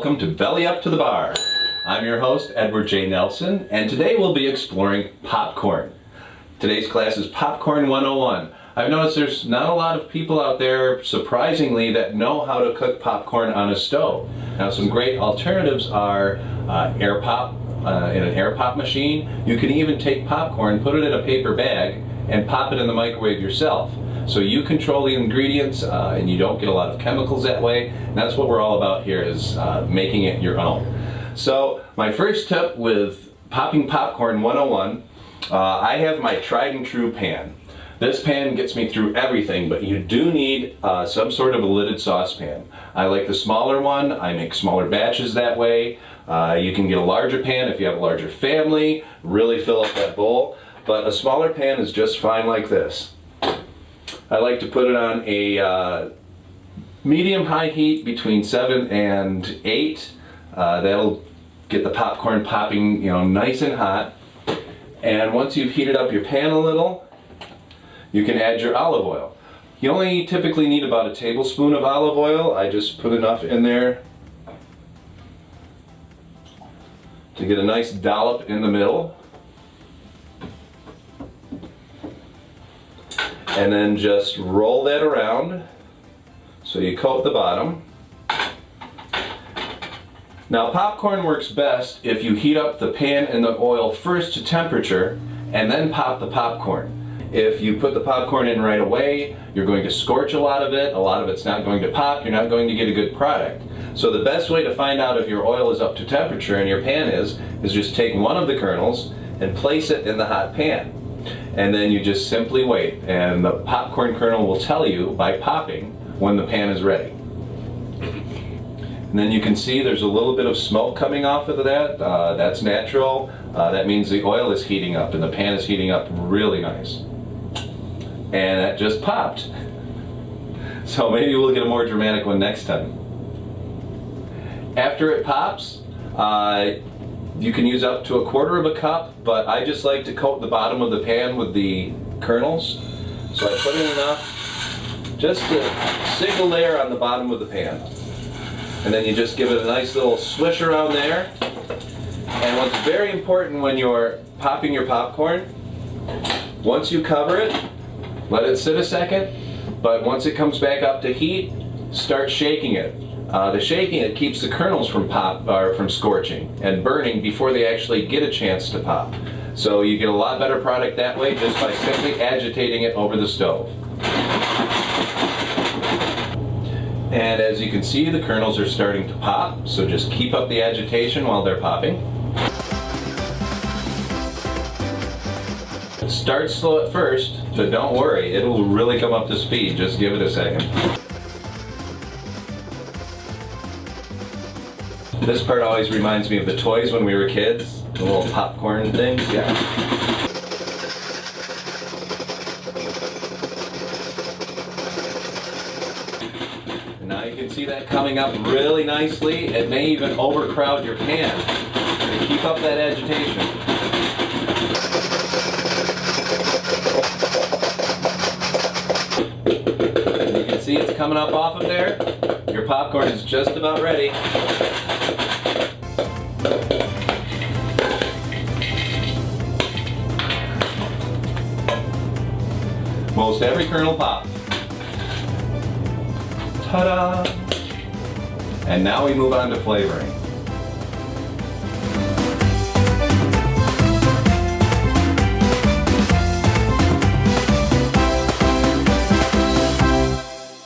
welcome to Belly Up to the Bar. I'm your host, Edward J. Nelson, and today we'll be exploring popcorn. Today's class is Popcorn 101. I've noticed there's not a lot of people out there, surprisingly, that know how to cook popcorn on a stove. Now, some great alternatives are air pop in an air pop machine. You can even take popcorn, put it in a paper bag, and pop it in the microwave yourself. So you control the ingredients and you don't get a lot of chemicals that way. And that's what we're all about here, is making it your own. So my first tip with Popping Popcorn 101, I have my tried and true pan. This pan gets me through everything, but you do need some sort of a lidded saucepan. I like the smaller one. I make smaller batches that way. You can get a larger pan if you have a larger family, really fill up that bowl. But a smaller pan is just fine like this. I like to put it on a medium-high heat between 7 and 8. That'll get the popcorn popping, nice and hot. And once you've heated up your pan a little, you can add your olive oil. You only typically need about a tablespoon of olive oil. I just put enough in there to get a nice dollop in the middle. And then just roll that around so you coat the bottom. Now, popcorn works best if you heat up the pan and the oil first to temperature and then pop the popcorn. If you put the popcorn in right away, you're going to scorch a lot of it's not going to pop, you're not going to get a good product. So the best way to find out if your oil is up to temperature and your pan is just take one of the kernels and place it in the hot pan. And then you just simply wait, and the popcorn kernel will tell you by popping when the pan is ready. And then you can see there's a little bit of smoke coming off of that. That's natural. That means the oil is heating up and the pan is heating up really nice. And that just popped. So maybe we'll get a more dramatic one next time. After it pops, you can use up to 1/4 of a cup, but I just like to coat the bottom of the pan with the kernels. So I put in enough just a single layer on the bottom of the pan. And then you just give it a nice little swish around there. And what's very important when you're popping your popcorn, once you cover it, let it sit a second, but once it comes back up to heat, start shaking it. The shaking it keeps the kernels from scorching and burning before they actually get a chance to pop. So you get a lot better product that way just by simply agitating it over the stove. And as you can see, the kernels are starting to pop, so just keep up the agitation while they're popping. Start slow at first, but don't worry, it will really come up to speed. Just give it a second. This part always reminds me of the toys when we were kids, the little popcorn things. Yeah. And now you can see that coming up really nicely. It may even overcrowd your pan. So keep up that agitation. And you can see it's coming up off of there. Your popcorn is just about ready. Most every kernel popped. Ta-da! And now we move on to flavoring.